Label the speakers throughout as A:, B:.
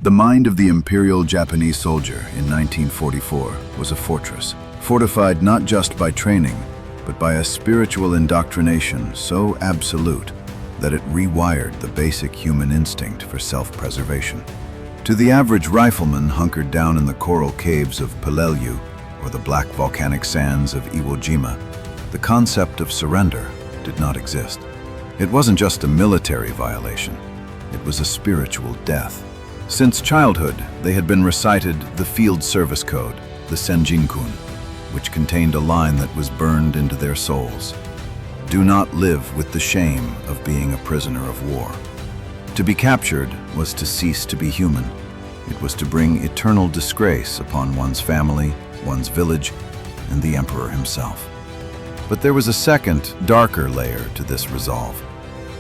A: The mind of the Imperial Japanese soldier in 1944 was a fortress, fortified not just by training, but by a spiritual indoctrination so absolute that it rewired the basic human instinct for self-preservation. To the average rifleman hunkered down in the coral caves of Peleliu or the black volcanic sands of Iwo Jima, the concept of surrender did not exist. It wasn't just a military violation, it was a spiritual death. Since childhood, they had been recited the field service code, the Senjinkun, which contained a line that was burned into their souls. Do not live with the shame of being a prisoner of war. To be captured was to cease to be human. It was to bring eternal disgrace upon one's family, one's village, and the emperor himself. But there was a second, darker layer to this resolve,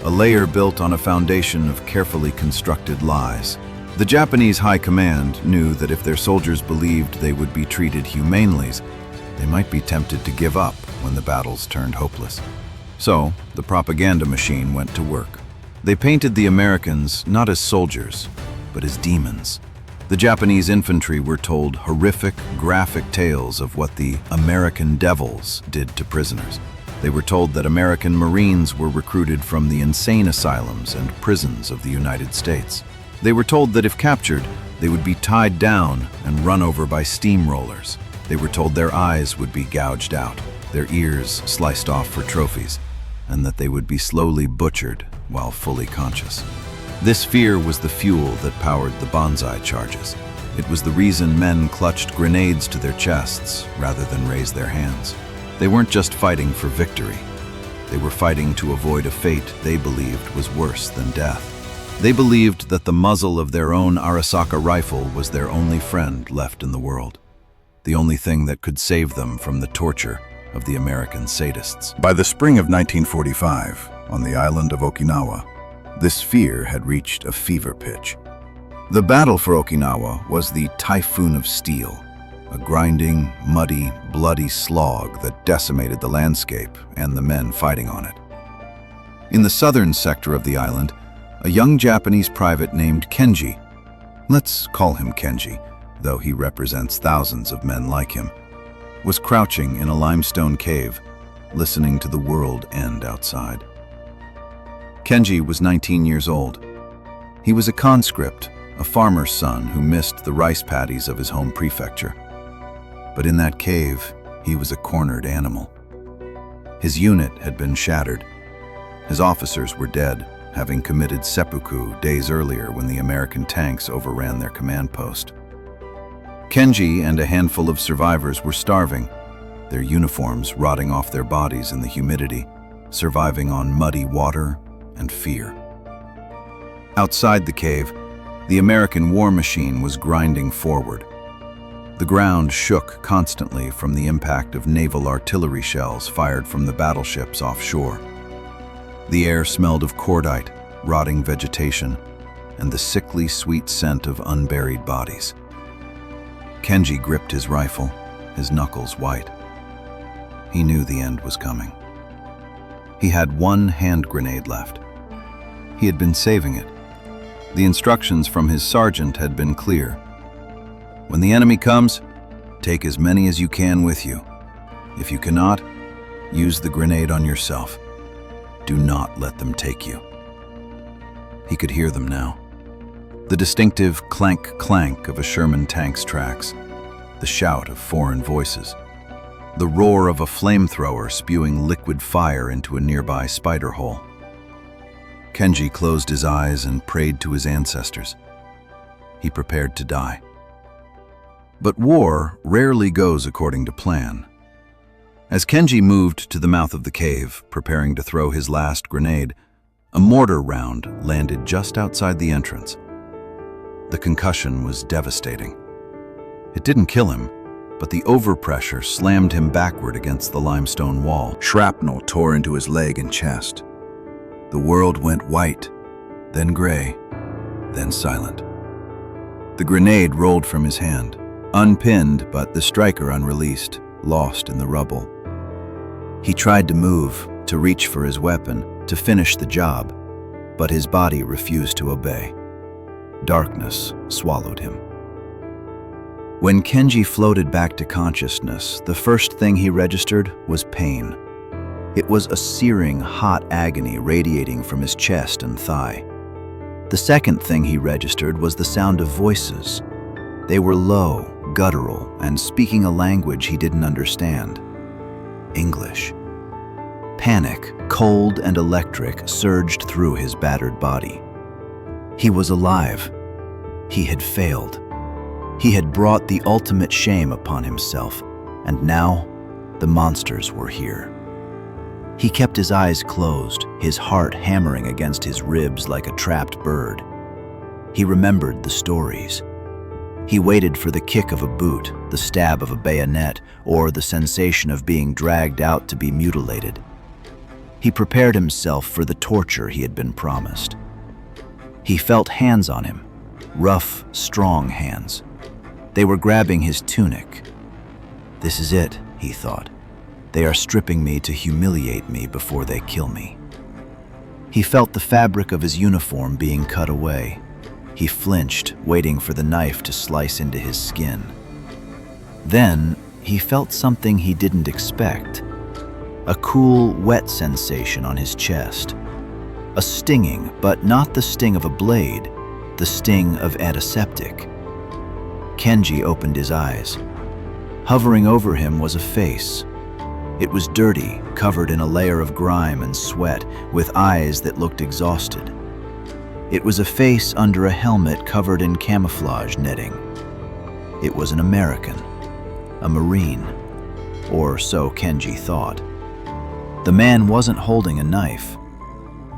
A: a layer built on a foundation of carefully constructed lies. The Japanese High Command knew that if their soldiers believed they would be treated humanely, they might be tempted to give up when the battles turned hopeless. So, the propaganda machine went to work. They painted the Americans not as soldiers, but as demons. The Japanese infantry were told horrific, graphic tales of what the American devils did to prisoners. They were told that American Marines were recruited from the insane asylums and prisons of the United States. They were told that if captured, they would be tied down and run over by steamrollers. They were told their eyes would be gouged out, their ears sliced off for trophies, and that they would be slowly butchered while fully conscious. This fear was the fuel that powered the banzai charges. It was the reason men clutched grenades to their chests rather than raise their hands. They weren't just fighting for victory. They were fighting to avoid a fate they believed was worse than death. They believed that the muzzle of their own Arisaka rifle was their only friend left in the world, the only thing that could save them from the torture of the American sadists. By the spring of 1945, on the island of Okinawa, this fear had reached a fever pitch. The battle for Okinawa was the Typhoon of Steel, a grinding, muddy, bloody slog that decimated the landscape and the men fighting on it. In the southern sector of the island, a young Japanese private named Kenji, let's call him Kenji, though he represents thousands of men like him, was crouching in a limestone cave, listening to the world end outside. Kenji was 19 years old. He was a conscript, a farmer's son who missed the rice paddies of his home prefecture. But in that cave, he was a cornered animal. His unit had been shattered. His officers were dead, having committed seppuku days earlier when the American tanks overran their command post. Kenji and a handful of survivors were starving, their uniforms rotting off their bodies in the humidity, surviving on muddy water and fear. Outside the cave, the American war machine was grinding forward. The ground shook constantly from the impact of naval artillery shells fired from the battleships offshore. The air smelled of cordite, rotting vegetation, and the sickly sweet scent of unburied bodies. Kenji gripped his rifle, his knuckles white. He knew the end was coming. He had one hand grenade left. He had been saving it. The instructions from his sergeant had been clear. When the enemy comes, take as many as you can with you. If you cannot, use the grenade on yourself. Do not let them take you. He could hear them now. The distinctive clank-clank of a Sherman tank's tracks, the shout of foreign voices, the roar of a flamethrower spewing liquid fire into a nearby spider hole. Kenji closed his eyes and prayed to his ancestors. He prepared to die. But war rarely goes according to plan. As Kenji moved to the mouth of the cave, preparing to throw his last grenade, a mortar round landed just outside the entrance. The concussion was devastating. It didn't kill him, but the overpressure slammed him backward against the limestone wall. Shrapnel tore into his leg and chest. The world went white, then gray, then silent. The grenade rolled from his hand, unpinned but the striker unreleased, lost in the rubble. He tried to move, to reach for his weapon, to finish the job, but his body refused to obey. Darkness swallowed him. When Kenji floated back to consciousness, the first thing he registered was pain. It was a searing, hot agony radiating from his chest and thigh. The second thing he registered was the sound of voices. They were low, guttural, and speaking a language he didn't understand. English. Panic, cold and electric, surged through his battered body. He was alive. He had failed. He had brought the ultimate shame upon himself, and now the monsters were here. He kept his eyes closed, his heart hammering against his ribs like a trapped bird. He remembered the stories. He waited for the kick of a boot, the stab of a bayonet, or the sensation of being dragged out to be mutilated. He prepared himself for the torture he had been promised. He felt hands on him, rough, strong hands. They were grabbing his tunic. This is it, he thought. They are stripping me to humiliate me before they kill me. He felt the fabric of his uniform being cut away. He flinched, waiting for the knife to slice into his skin. Then, he felt something he didn't expect. A cool, wet sensation on his chest. A stinging, but not the sting of a blade, the sting of antiseptic. Kenji opened his eyes. Hovering over him was a face. It was dirty, covered in a layer of grime and sweat, with eyes that looked exhausted. It was a face under a helmet covered in camouflage netting. It was an American, a Marine, or so Kenji thought. The man wasn't holding a knife.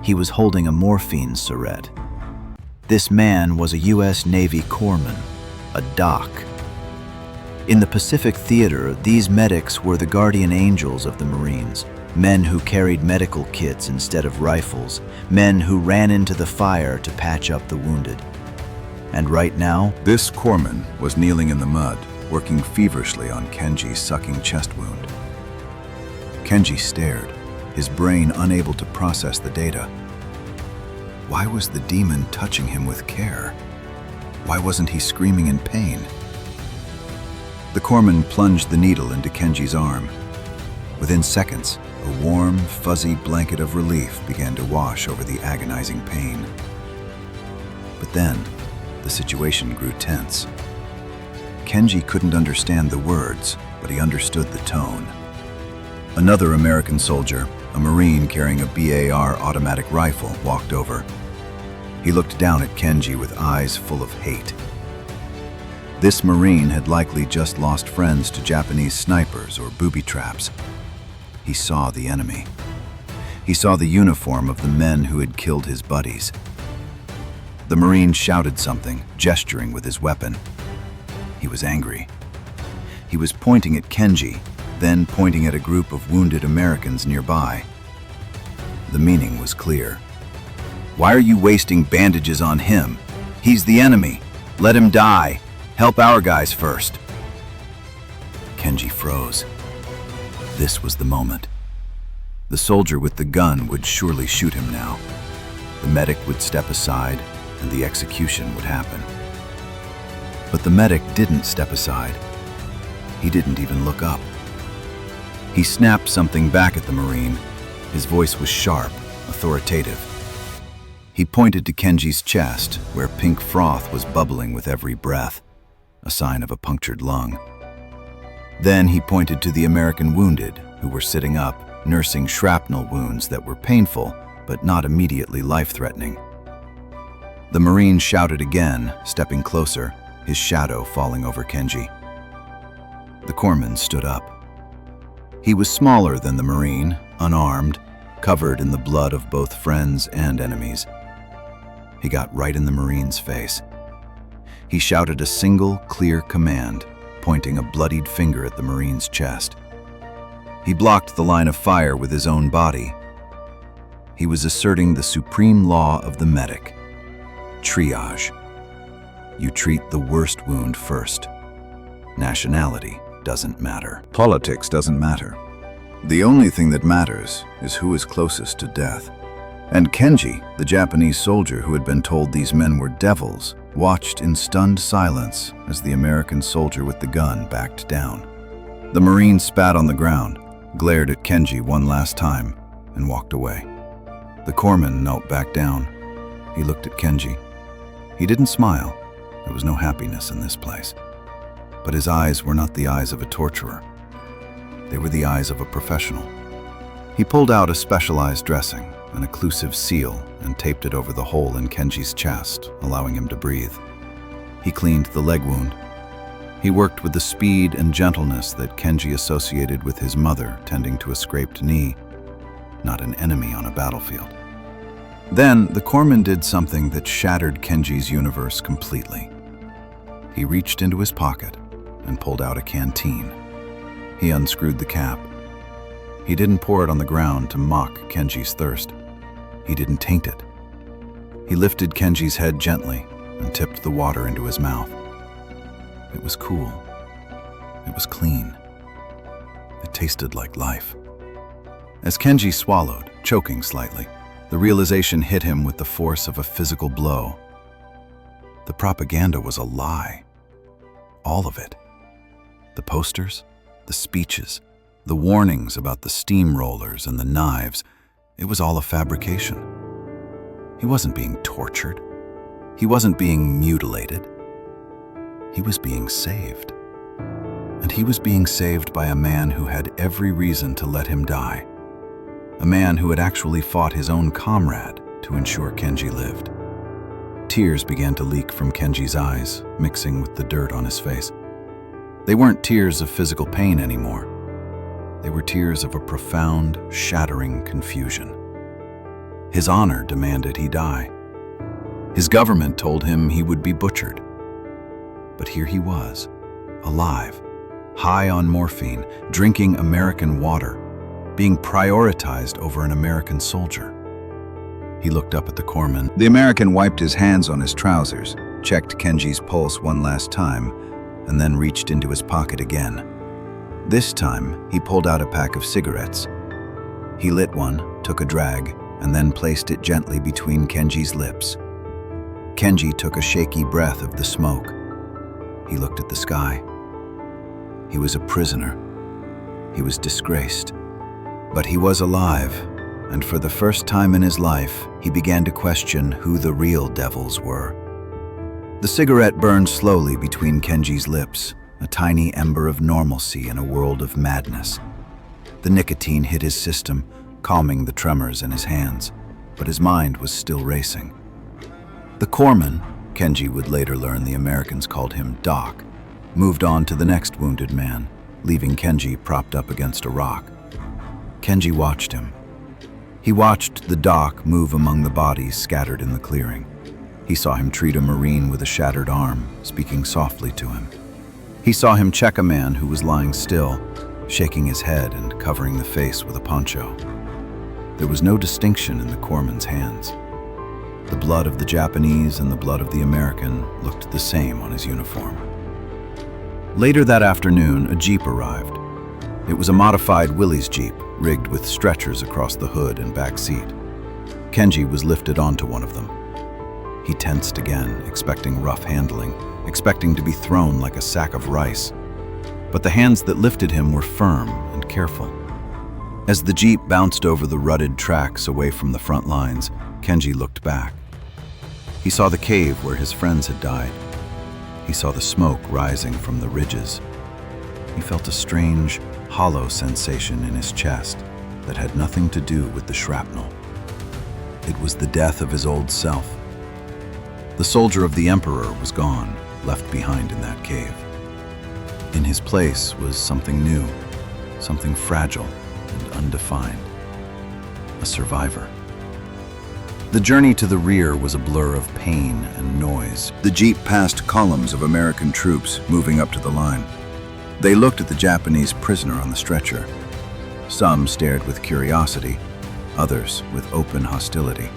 A: He was holding a morphine syringe. This man was a U.S. Navy corpsman, a doc. In the Pacific Theater, these medics were the guardian angels of the Marines, men who carried medical kits instead of rifles, men who ran into the fire to patch up the wounded. And right now,
B: this corpsman was kneeling in the mud, working feverishly on Kenji's sucking chest wound. Kenji stared, his brain unable to process the data. Why was the demon touching him with care? Why wasn't he screaming in pain? The corpsman plunged the needle into Kenji's arm. Within seconds, a warm, fuzzy blanket of relief began to wash over the agonizing pain. But then, the situation grew tense. Kenji couldn't understand the words, but he understood the tone. Another American soldier, a Marine carrying a BAR automatic rifle, walked over. He looked down at Kenji with eyes full of hate. This Marine had likely just lost friends to Japanese snipers or booby traps. He saw the enemy. He saw the uniform of the men who had killed his buddies. The Marine shouted something, gesturing with his weapon. He was angry. He was pointing at Kenji, then pointing at a group of wounded Americans nearby. The meaning was clear. Why are you wasting bandages on him? He's the enemy. Let him die. Help our guys first. Kenji froze. This was the moment. The soldier with the gun would surely shoot him now. The medic would step aside, and the execution would happen. But the medic didn't step aside. He didn't even look up. He snapped something back at the Marine. His voice was sharp, authoritative. He pointed to Kenji's chest, where pink froth was bubbling with every breath, a sign of a punctured lung. Then he pointed to the American wounded, who were sitting up, nursing shrapnel wounds that were painful, but not immediately life-threatening. The Marine shouted again, stepping closer, his shadow falling over Kenji. The corpsman stood up. He was smaller than the Marine, unarmed, covered in the blood of both friends and enemies. He got right in the Marine's face. He shouted a single, clear command, pointing a bloodied finger at the Marine's chest. He blocked the line of fire with his own body. He was asserting the supreme law of the medic. Triage. You treat the worst wound first. Nationality doesn't matter. Politics doesn't matter. The only thing that matters is who is closest to death. And Kenji, the Japanese soldier who had been told these men were devils,
A: watched in stunned silence as the American soldier with the gun backed down. The Marine spat on the ground, glared at Kenji one last time, and walked away. The corpsman knelt back down. He looked at Kenji. He didn't smile. There was no happiness in this place. But his eyes were not the eyes of a torturer. They were the eyes of a professional. He pulled out a specialized dressing, an occlusive seal, and taped it over the hole in Kenji's chest, allowing him to breathe. He cleaned the leg wound. He worked with the speed and gentleness that Kenji associated with his mother tending to a scraped knee, not an enemy on a battlefield. Then, the corpsman did something that shattered Kenji's universe completely. He reached into his pocket and pulled out a canteen. He unscrewed the cap. He didn't pour it on the ground to mock Kenji's thirst. He didn't taint it. He lifted Kenji's head gently and tipped the water into his mouth. It was cool. It was clean. It tasted like life. As Kenji swallowed, choking slightly, the realization hit him with the force of a physical blow. The propaganda was a lie. All of it. The posters, the speeches, the warnings about the steamrollers and the knives, it was all a fabrication. He wasn't being tortured. He wasn't being mutilated. He was being saved. And he was being saved by a man who had every reason to let him die. A man who had actually fought his own comrade to ensure Kenji lived. Tears began to leak from Kenji's eyes, mixing with the dirt on his face. They weren't tears of physical pain anymore. They were tears of a profound, shattering confusion. His honor demanded he die. His government told him he would be butchered. But here he was, alive, high on morphine, drinking American water, being prioritized over an American soldier. He looked up at the corpsman. The American wiped his hands on his trousers, checked Kenji's pulse one last time, and then reached into his pocket again. This time, he pulled out a pack of cigarettes. He lit one, took a drag, and then placed it gently between Kenji's lips. Kenji took a shaky breath of the smoke. He looked at the sky. He was a prisoner. He was disgraced. But he was alive, and for the first time in his life, he began to question who the real devils were. The cigarette burned slowly between Kenji's lips, a tiny ember of normalcy in a world of madness. The nicotine hit his system, calming the tremors in his hands, but his mind was still racing. The corpsman, Kenji would later learn the Americans called him Doc, moved on to the next wounded man, leaving Kenji propped up against a rock. Kenji watched him. He watched the Doc move among the bodies scattered in the clearing. He saw him treat a Marine with a shattered arm, speaking softly to him. He saw him check a man who was lying still, shaking his head and covering the face with a poncho. There was no distinction in the corpsman's hands. The blood of the Japanese and the blood of the American looked the same on his uniform. Later that afternoon, a Jeep arrived. It was a modified Willys Jeep, rigged with stretchers across the hood and back seat. Kenji was lifted onto one of them. He tensed again, expecting rough handling, expecting to be thrown like a sack of rice. But the hands that lifted him were firm and careful. As the Jeep bounced over the rutted tracks away from the front lines, Kenji looked back. He saw the cave where his friends had died. He saw the smoke rising from the ridges. He felt a strange, hollow sensation in his chest that had nothing to do with the shrapnel. It was the death of his old self. The soldier of the Emperor was gone, left behind in that cave. In his place was something new, something fragile and undefined. A survivor. The journey to the rear was a blur of pain and noise. The Jeep passed columns of American troops moving up to the line. They looked at the Japanese prisoner on the stretcher. Some stared with curiosity, others with open hostility.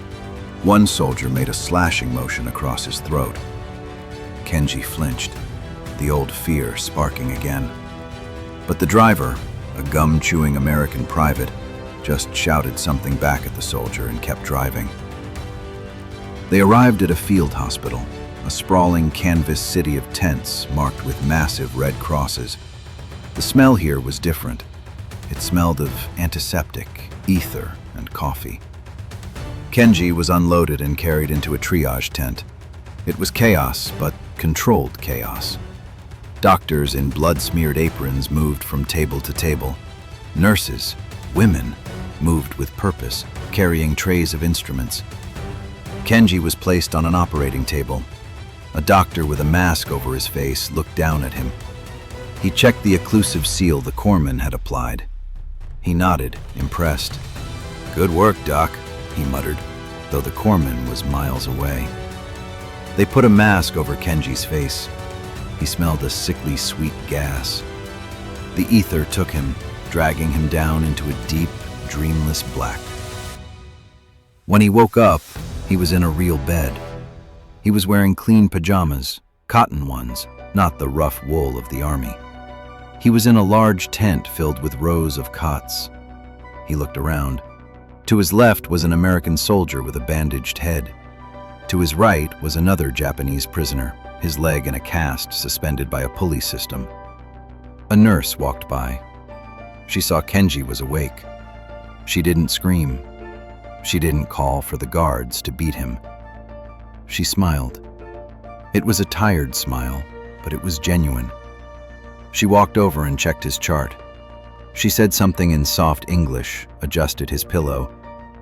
A: One soldier made a slashing motion across his throat. Kenji flinched, the old fear sparking again. But the driver, a gum-chewing American private, just shouted something back at the soldier and kept driving. They arrived at a field hospital.
B: a sprawling canvas city of tents marked with massive red crosses. The smell here was different. It smelled of antiseptic, ether, and coffee. Kenji was unloaded and carried into a triage tent. It was chaos, but controlled chaos. Doctors in blood-smeared aprons moved from table to table. Nurses, women, moved with purpose, carrying trays of instruments. Kenji was placed on an operating table. A doctor with a mask over his face looked down at him. He checked the occlusive seal the corpsman had applied. He nodded, impressed. "Good work, Doc," he muttered, though the corpsman was miles away. They put a mask over Kenji's face. He smelled a sickly sweet gas. The ether took him, dragging him down into a deep, dreamless black. When he woke up, he was in a real bed. He was wearing clean pajamas, cotton ones, not the rough wool of the army. He was in a large tent filled with rows of cots. He looked around. To his left was an American soldier with a bandaged head. To his right was another Japanese prisoner, his leg in a cast suspended by a pulley system. A nurse walked by. She saw Kenji was awake. She didn't scream. She didn't call for the guards to beat him. She smiled. It was a tired smile, but it was genuine. She walked over and checked his chart. She said something in soft English, adjusted his pillow,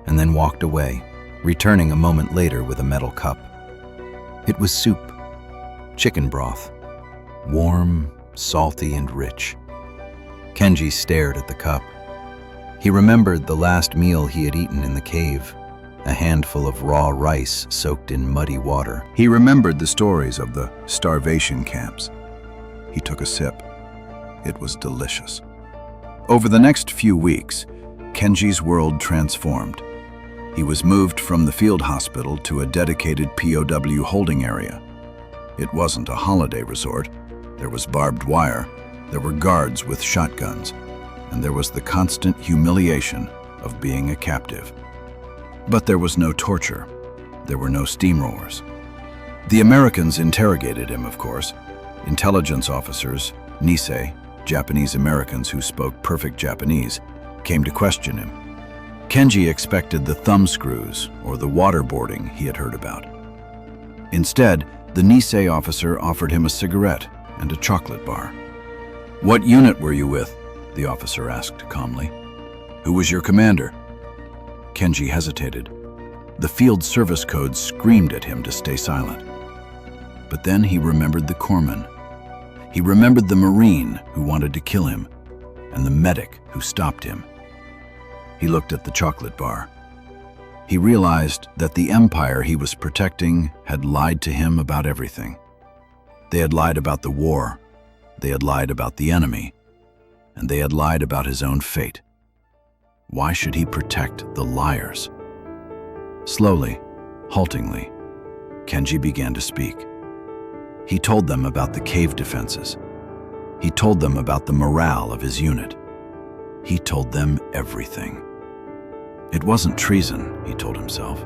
B: and then walked away, returning a moment later with a metal cup. It was soup, chicken broth, warm, salty, and rich. Kenji stared at the cup. He remembered the last meal he had eaten in the cave, a handful of raw rice soaked in muddy water.
A: He remembered the stories of the starvation camps. He took a sip. It was delicious. Over the next few weeks, Kenji's world transformed. He was moved from the field hospital to a dedicated POW holding area. It wasn't a holiday resort. There was barbed wire, there were guards with shotguns, and there was the constant humiliation of being a captive. But there was no torture. There were no steamrollers. The Americans interrogated him, of course. Intelligence officers, Nisei, Japanese Americans who spoke perfect Japanese, came to question him. Kenji expected the thumbscrews or the waterboarding he had heard about. Instead, the Nisei officer offered him a cigarette and a chocolate bar. "What unit were you with?" the officer asked calmly. "Who was your commander?" Kenji hesitated. The field service code screamed at him to stay silent. But then he remembered the corpsman. He remembered the Marine who wanted to kill him, and the medic who stopped him. He looked at the chocolate bar. He realized that the empire he was protecting had lied to him about everything. They had lied about the war, they had lied about the enemy, and they had lied about his own fate. Why should he protect the liars? Slowly, haltingly, Kenji began to speak. He told them about the cave defenses. He told them about the morale of his unit. He told them everything. It wasn't treason, he told himself.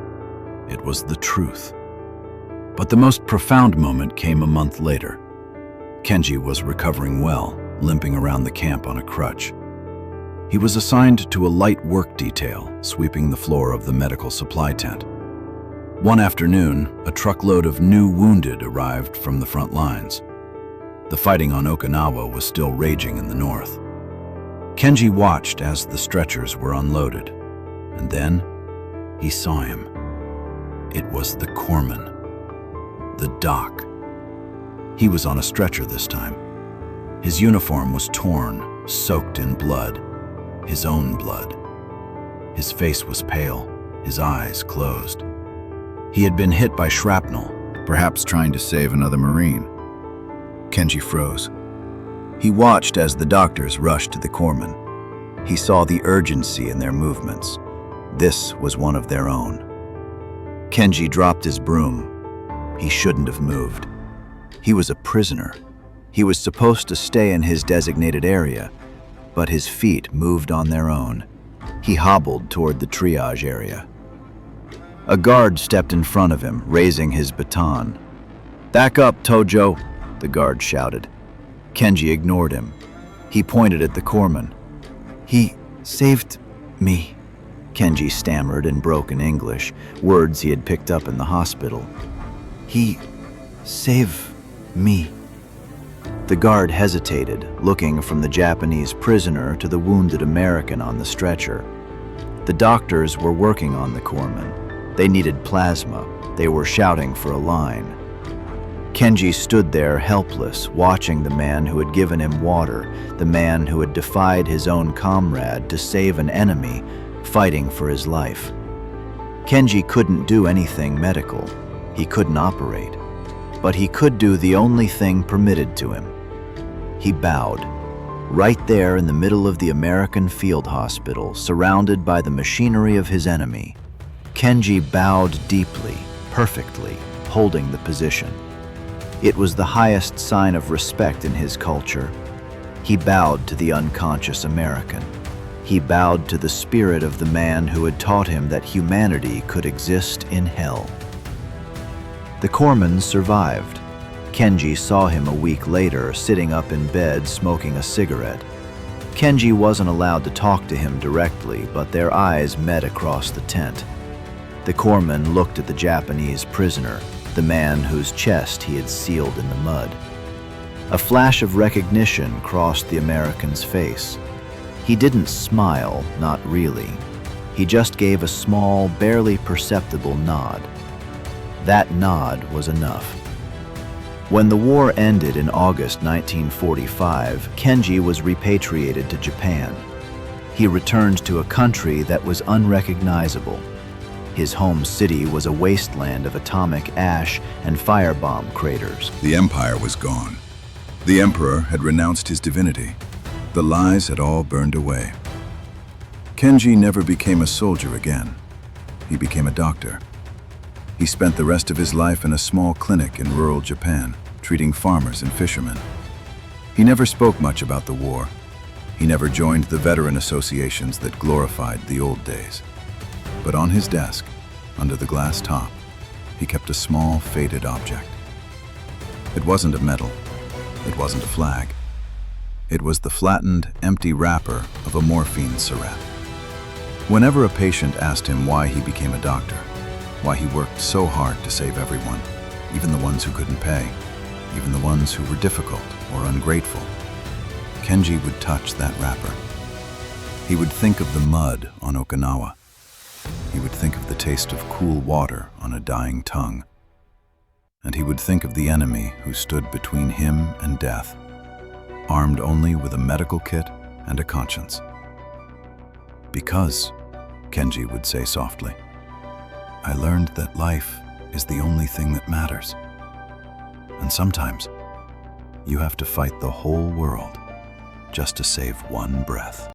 A: It was the truth. But the most profound moment came a month later. Kenji was recovering well, limping around the camp on a crutch. He was assigned to a light work detail, sweeping the floor of the medical supply tent. One afternoon, a truckload of new wounded arrived from the front lines. The fighting on Okinawa was still raging in the north. Kenji watched as the stretchers were unloaded, and then he saw him. It was the corpsman, the doc. He was on a stretcher this time. His uniform was torn, soaked in blood, his own blood. His face was pale, his eyes closed. He had been hit by shrapnel, perhaps trying to save another Marine. Kenji froze. He watched as the doctors rushed to the corpsman. He saw the urgency in their movements. This was one of their own. Kenji dropped his broom. He shouldn't have moved. He was a prisoner. He was supposed to stay in his designated area, but his feet moved on their own. He hobbled toward the triage area. A guard stepped in front of him, raising his baton.
B: "Back up, Tojo," the guard shouted. Kenji ignored him. He pointed at the corpsman. "He saved me," Kenji stammered in broken English, words he had picked up in the hospital. "He saved me." The guard hesitated, looking from the Japanese prisoner to the wounded American on the stretcher. The doctors were working on the corpsman. They needed plasma. They were shouting for a line. Kenji stood there helpless, watching the man who had given him water, the man who had defied his own comrade to save an enemy, fighting for his life. Kenji couldn't do anything medical. He couldn't operate. But he could do the only thing permitted to him. He bowed. Right there in the middle of the American field hospital, surrounded by the machinery of his enemy, Kenji bowed deeply, perfectly, holding the position. It was the highest sign of respect in his culture. He bowed to the unconscious American. He bowed to the spirit of the man who had taught him that humanity could exist in hell. The corpsman survived. Kenji saw him a week later, sitting up in bed smoking a cigarette. Kenji wasn't allowed to talk to him directly, but their eyes met across the tent. The corpsman looked at the Japanese prisoner, the man whose chest he had sealed in the mud. A flash of recognition crossed the American's face. He didn't smile, not really. He just gave a small, barely perceptible nod. That nod was enough. When the war ended in August 1945, Kenji was repatriated to Japan. He returned to a country that was unrecognizable. His home city was a wasteland of atomic ash and firebomb craters.
A: The empire was gone. The emperor had renounced his divinity. The lies had all burned away. Kenji never became a soldier again. He became a doctor. He spent the rest of his life in a small clinic in rural Japan, treating farmers and fishermen. He never spoke much about the war. He never joined the veteran associations that glorified the old days. But on his desk, under the glass top, he kept a small, faded object. It wasn't a medal. It wasn't a flag. It was the flattened, empty wrapper of a morphine syringe. Whenever a patient asked him why he became a doctor, why he worked so hard to save everyone, even the ones who couldn't pay, even the ones who were difficult or ungrateful, Kenji would touch that wrapper. He would think of the mud on Okinawa. He would think of the taste of cool water on a dying tongue. And he would think of the enemy who stood between him and death, armed only with a medical kit and a conscience. "Because," Kenji would say softly, "I learned that life is the only thing that matters. And sometimes you have to fight the whole world just to save one breath."